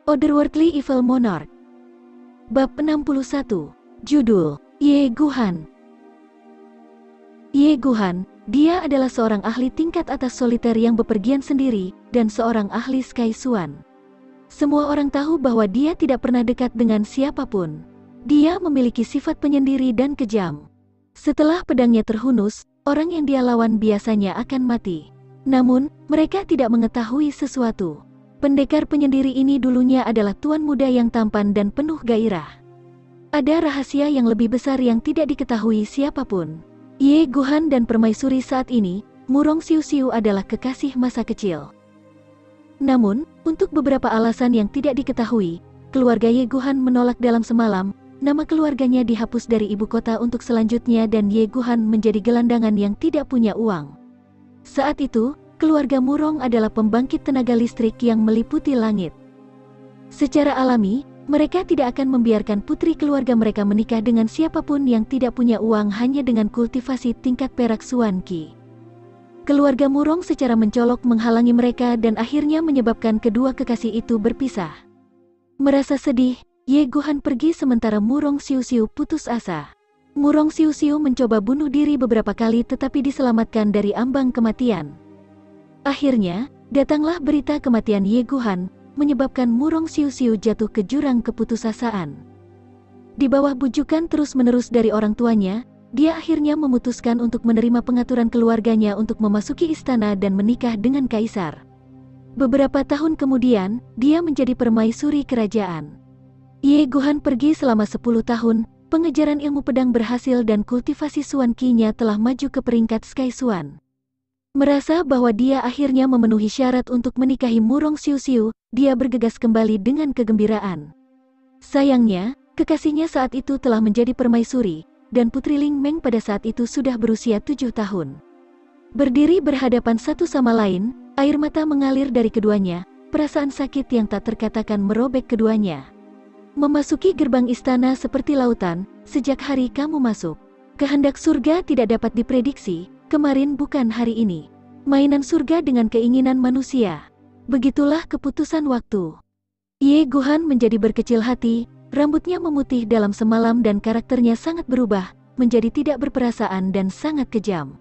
Otherworldly Evil Monarch. Bab 61. Judul, Ye Guhan. Ye Guhan, dia adalah seorang ahli tingkat atas soliter yang bepergian sendiri, dan seorang ahli Sky Swan. Semua orang tahu bahwa dia tidak pernah dekat dengan siapapun. Dia memiliki sifat penyendiri dan kejam. Setelah pedangnya terhunus, orang yang dia lawan biasanya akan mati. Namun, mereka tidak mengetahui sesuatu. Pendekar penyendiri ini dulunya adalah tuan muda yang tampan dan penuh gairah. Ada rahasia yang lebih besar yang tidak diketahui siapapun. Ye Guhan dan permaisuri saat ini, Murong Xiu Xiu adalah kekasih masa kecil. Namun, untuk beberapa alasan yang tidak diketahui, keluarga Ye Guhan menolak dalam semalam. Nama keluarganya dihapus dari ibu kota untuk selanjutnya dan Ye Guhan menjadi gelandangan yang tidak punya uang. Saat itu, keluarga Murong adalah pembangkit tenaga listrik yang meliputi langit. Secara alami, mereka tidak akan membiarkan putri keluarga mereka menikah dengan siapapun yang tidak punya uang hanya dengan kultivasi tingkat perak Suan Qi. Keluarga Murong secara mencolok menghalangi mereka dan akhirnya menyebabkan kedua kekasih itu berpisah. Merasa sedih, Ye Guhan pergi sementara Murong Xiu Xiu putus asa. Murong Xiu Xiu mencoba bunuh diri beberapa kali tetapi diselamatkan dari ambang kematian. Akhirnya, datanglah berita kematian Ye Guhan, menyebabkan Murong Xiu Xiu jatuh ke jurang keputusasaan. Di bawah bujukan terus-menerus dari orang tuanya, dia akhirnya memutuskan untuk menerima pengaturan keluarganya untuk memasuki istana dan menikah dengan kaisar. Beberapa tahun kemudian, dia menjadi permaisuri kerajaan. Ye Guhan pergi selama 10 tahun, pengejaran ilmu pedang berhasil dan kultivasi Suan Qi-nya telah maju ke peringkat Sky Swan. Merasa bahwa dia akhirnya memenuhi syarat untuk menikahi Murong Xiu Xiu, dia bergegas kembali dengan kegembiraan. Sayangnya, kekasihnya saat itu telah menjadi permaisuri, dan Putri Ling Meng pada saat itu sudah berusia 7 tahun. Berdiri berhadapan satu sama lain, air mata mengalir dari keduanya, perasaan sakit yang tak terkatakan merobek keduanya. Memasuki gerbang istana seperti lautan, sejak hari kamu masuk. Kehendak surga tidak dapat diprediksi. Kemarin bukan hari ini. Mainan surga dengan keinginan manusia. Begitulah keputusan waktu. Ye Guhan menjadi berkecil hati, rambutnya memutih dalam semalam dan karakternya sangat berubah, menjadi tidak berperasaan dan sangat kejam.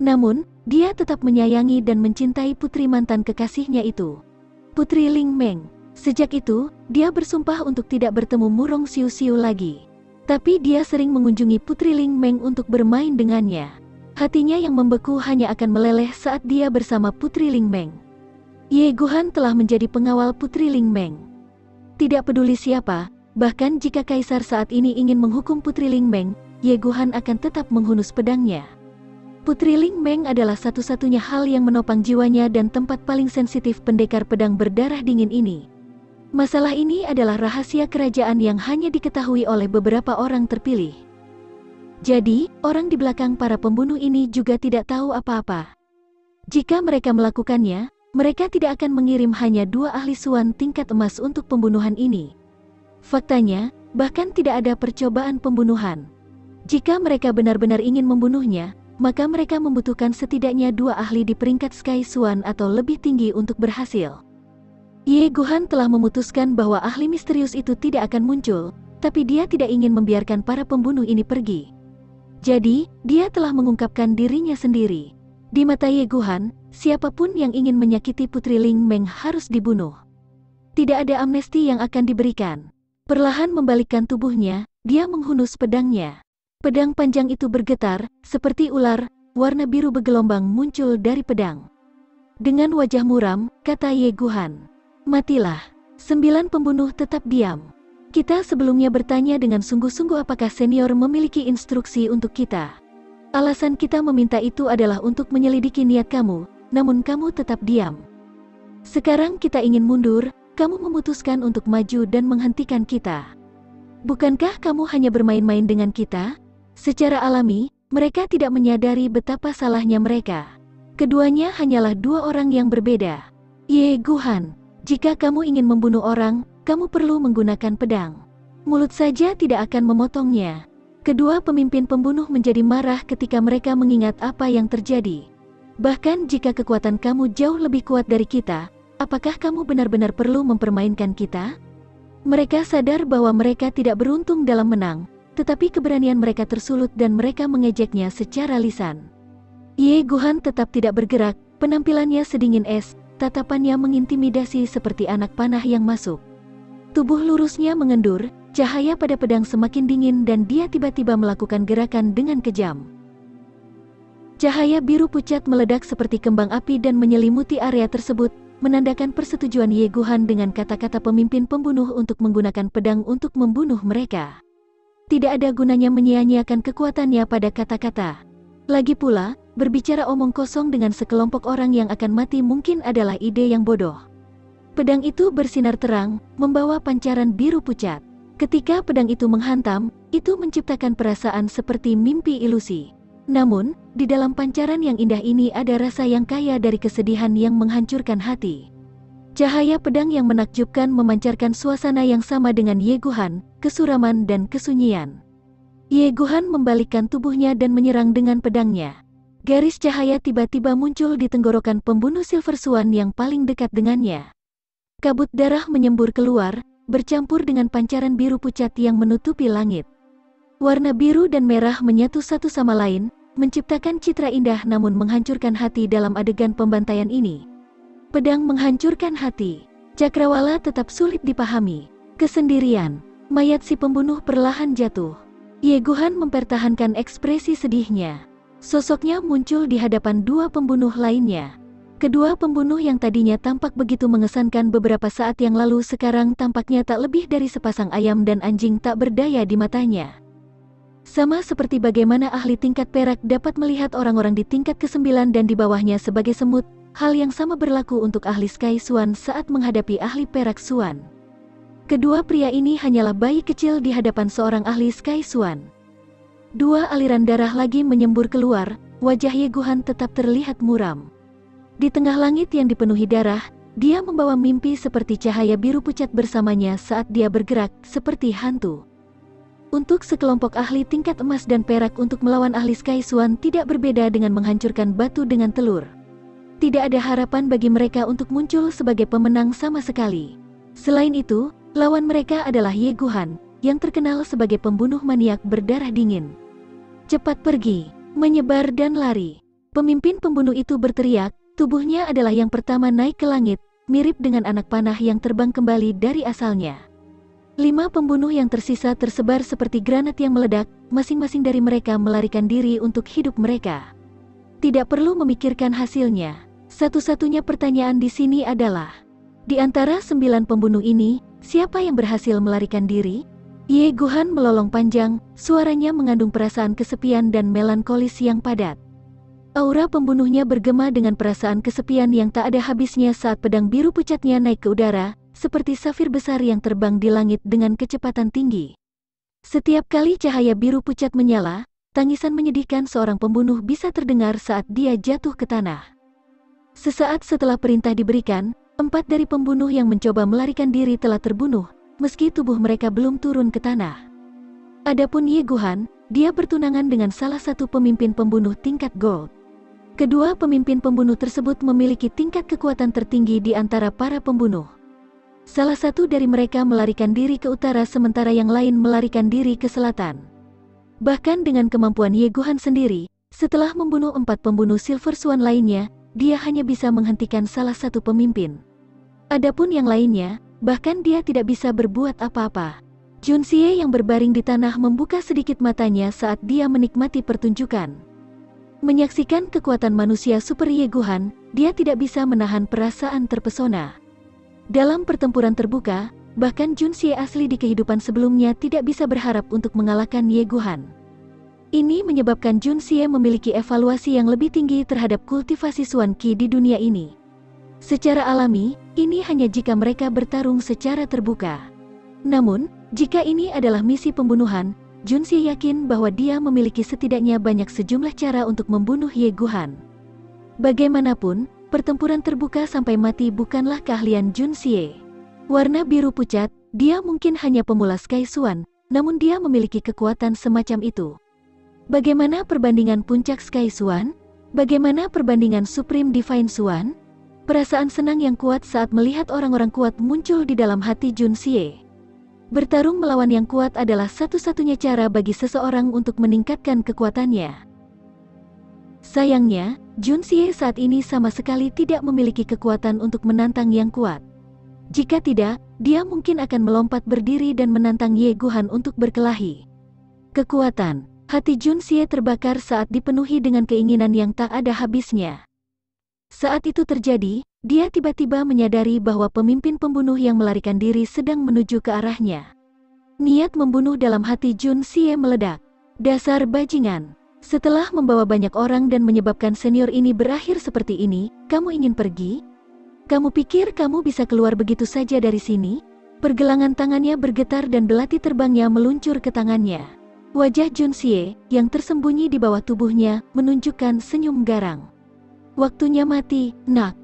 Namun, dia tetap menyayangi dan mencintai putri mantan kekasihnya itu, Putri Ling Meng. Sejak itu, dia bersumpah untuk tidak bertemu Murong Xiu Xiu lagi. Tapi dia sering mengunjungi Putri Ling Meng untuk bermain dengannya. Hatinya yang membeku hanya akan meleleh saat dia bersama Putri Ling Meng. Ye Guhan telah menjadi pengawal Putri Ling Meng. Tidak peduli siapa, bahkan jika kaisar saat ini ingin menghukum Putri Ling Meng, Ye Guhan akan tetap menghunus pedangnya. Putri Ling Meng adalah satu-satunya hal yang menopang jiwanya dan tempat paling sensitif pendekar pedang berdarah dingin ini. Masalah ini adalah rahasia kerajaan yang hanya diketahui oleh beberapa orang terpilih. Jadi, orang di belakang para pembunuh ini juga tidak tahu apa-apa. Jika mereka melakukannya, mereka tidak akan mengirim hanya 2 ahli Suan tingkat emas untuk pembunuhan ini. Faktanya, bahkan tidak ada percobaan pembunuhan. Jika mereka benar-benar ingin membunuhnya, maka mereka membutuhkan setidaknya 2 ahli di peringkat Sky Swan atau lebih tinggi untuk berhasil. Ye Guhan telah memutuskan bahwa ahli misterius itu tidak akan muncul, tapi dia tidak ingin membiarkan para pembunuh ini pergi. Jadi, dia telah mengungkapkan dirinya sendiri. Di mata Ye Guhan, siapapun yang ingin menyakiti Putri Ling Meng harus dibunuh. Tidak ada amnesti yang akan diberikan. Perlahan membalikkan tubuhnya, dia menghunus pedangnya. Pedang panjang itu bergetar, seperti ular, warna biru bergelombang muncul dari pedang. Dengan wajah muram, kata Ye Guhan, "Matilah." 9 pembunuh tetap diam. Kita sebelumnya bertanya dengan sungguh-sungguh apakah senior memiliki instruksi untuk kita. Alasan kita meminta itu adalah untuk menyelidiki niat kamu, namun kamu tetap diam. Sekarang kita ingin mundur, kamu memutuskan untuk maju dan menghentikan kita. Bukankah kamu hanya bermain-main dengan kita? Secara alami, mereka tidak menyadari betapa salahnya mereka. Keduanya hanyalah 2 orang yang berbeda. Ye Guhan, jika kamu ingin membunuh orang, kamu perlu menggunakan pedang. Mulut saja tidak akan memotongnya. Kedua pemimpin pembunuh menjadi marah ketika mereka mengingat apa yang terjadi. Bahkan jika kekuatan kamu jauh lebih kuat dari kita, Apakah kamu benar-benar perlu mempermainkan kita? Mereka sadar bahwa mereka tidak beruntung dalam menang, tetapi keberanian mereka tersulut dan mereka mengejeknya secara lisan. Ye Guhan tetap tidak bergerak, penampilannya sedingin es, tatapannya mengintimidasi seperti anak panah yang masuk. Tubuh lurusnya mengendur, cahaya pada pedang semakin dingin dan dia tiba-tiba melakukan gerakan dengan kejam. Cahaya biru pucat meledak seperti kembang api dan menyelimuti area tersebut, menandakan persetujuan Ye Guhan dengan kata-kata pemimpin pembunuh untuk menggunakan pedang untuk membunuh mereka. Tidak ada gunanya menyia-nyiakan kekuatannya pada kata-kata. Lagi pula, berbicara omong kosong dengan sekelompok orang yang akan mati mungkin adalah ide yang bodoh. Pedang itu bersinar terang, membawa pancaran biru pucat. Ketika pedang itu menghantam, itu menciptakan perasaan seperti mimpi ilusi. Namun, di dalam pancaran yang indah ini ada rasa yang kaya dari kesedihan yang menghancurkan hati. Cahaya pedang yang menakjubkan memancarkan suasana yang sama dengan Ye Guhan, kesuraman dan kesunyian. Ye Guhan membalikkan tubuhnya dan menyerang dengan pedangnya. Garis cahaya tiba-tiba muncul di tenggorokan pembunuh Silver Swan yang paling dekat dengannya. Kabut darah menyembur keluar, bercampur dengan pancaran biru pucat yang menutupi langit. Warna biru dan merah menyatu satu sama lain, menciptakan citra indah namun menghancurkan hati dalam adegan pembantaian ini. Pedang menghancurkan hati. Cakrawala tetap sulit dipahami. Kesendirian. Mayat si pembunuh perlahan jatuh. Ye Guhan mempertahankan ekspresi sedihnya. Sosoknya muncul di hadapan dua pembunuh lainnya. Kedua pembunuh yang tadinya tampak begitu mengesankan beberapa saat yang lalu sekarang tampaknya tak lebih dari sepasang ayam dan anjing tak berdaya di matanya. Sama seperti bagaimana ahli tingkat perak dapat melihat orang-orang di tingkat ke-9 dan di bawahnya sebagai semut, hal yang sama berlaku untuk ahli Sky Swan saat menghadapi ahli perak Swan. Kedua pria ini hanyalah bayi kecil di hadapan seorang ahli Sky Swan. Dua aliran darah lagi menyembur keluar, wajah Ye Guhan tetap terlihat muram. Di tengah langit yang dipenuhi darah, dia membawa mimpi seperti cahaya biru pucat bersamanya saat dia bergerak seperti hantu. Untuk sekelompok ahli tingkat emas dan perak untuk melawan ahli Sky Swan tidak berbeda dengan menghancurkan batu dengan telur. Tidak ada harapan bagi mereka untuk muncul sebagai pemenang sama sekali. Selain itu, lawan mereka adalah Ye Guhan, yang terkenal sebagai pembunuh maniak berdarah dingin. Cepat pergi, menyebar dan lari. Pemimpin pembunuh itu berteriak. Tubuhnya adalah yang pertama naik ke langit, mirip dengan anak panah yang terbang kembali dari asalnya. 5 pembunuh yang tersisa tersebar seperti granat yang meledak, masing-masing dari mereka melarikan diri untuk hidup mereka. Tidak perlu memikirkan hasilnya. Satu-satunya pertanyaan di sini adalah, di antara 9 pembunuh ini, siapa yang berhasil melarikan diri? Ye Guhan melolong panjang, suaranya mengandung perasaan kesepian dan melankolis yang padat. Aura pembunuhnya bergema dengan perasaan kesepian yang tak ada habisnya saat pedang biru pucatnya naik ke udara, seperti safir besar yang terbang di langit dengan kecepatan tinggi. Setiap kali cahaya biru pucat menyala, tangisan menyedihkan seorang pembunuh bisa terdengar saat dia jatuh ke tanah. Sesaat setelah perintah diberikan, 4 dari pembunuh yang mencoba melarikan diri telah terbunuh, meski tubuh mereka belum turun ke tanah. Adapun Ye Guhan, dia bertunangan dengan salah satu pemimpin pembunuh tingkat gold. Kedua pemimpin pembunuh tersebut memiliki tingkat kekuatan tertinggi di antara para pembunuh. Salah satu dari mereka melarikan diri ke utara sementara yang lain melarikan diri ke selatan. Bahkan dengan kemampuan Ye Guhan sendiri, setelah membunuh 4 pembunuh Silver Swan lainnya, dia hanya bisa menghentikan salah satu pemimpin. Adapun yang lainnya, bahkan dia tidak bisa berbuat apa-apa. Jun Xie yang berbaring di tanah membuka sedikit matanya saat dia menikmati pertunjukan. Menyaksikan kekuatan manusia super Ye Guhan, dia tidak bisa menahan perasaan terpesona. Dalam pertempuran terbuka, bahkan Jun Xie asli di kehidupan sebelumnya tidak bisa berharap untuk mengalahkan Ye Guhan. Ini menyebabkan Jun Xie memiliki evaluasi yang lebih tinggi terhadap kultivasi Swan Qi di dunia ini. Secara alami, ini hanya jika mereka bertarung secara terbuka. Namun, jika ini adalah misi pembunuhan, Jun Xie yakin bahwa dia memiliki setidaknya banyak sejumlah cara untuk membunuh Ye Guhan. Bagaimanapun, pertempuran terbuka sampai mati bukanlah keahlian Jun Xie. Warna biru pucat, dia mungkin hanya pemula Sky Swan, namun dia memiliki kekuatan semacam itu. Bagaimana perbandingan puncak Sky Swan? Bagaimana perbandingan Supreme Divine Swan? Perasaan senang yang kuat saat melihat orang-orang kuat muncul di dalam hati Jun Xie. Bertarung melawan yang kuat adalah satu-satunya cara bagi seseorang untuk meningkatkan kekuatannya. Sayangnya, Jun Xie saat ini sama sekali tidak memiliki kekuatan untuk menantang yang kuat. Jika tidak, dia mungkin akan melompat berdiri dan menantang Ye Guhan untuk berkelahi. Kekuatan. Hati Jun Xie terbakar saat dipenuhi dengan keinginan yang tak ada habisnya. Saat itu terjadi, dia tiba-tiba menyadari bahwa pemimpin pembunuh yang melarikan diri sedang menuju ke arahnya. Niat membunuh dalam hati Jun Xie meledak. Dasar bajingan. Setelah membawa banyak orang dan menyebabkan senior ini berakhir seperti ini, kamu ingin pergi? Kamu pikir kamu bisa keluar begitu saja dari sini? Pergelangan tangannya bergetar dan belati terbangnya meluncur ke tangannya. Wajah Jun Xie, yang tersembunyi di bawah tubuhnya, menunjukkan senyum garang. Waktunya mati, nak.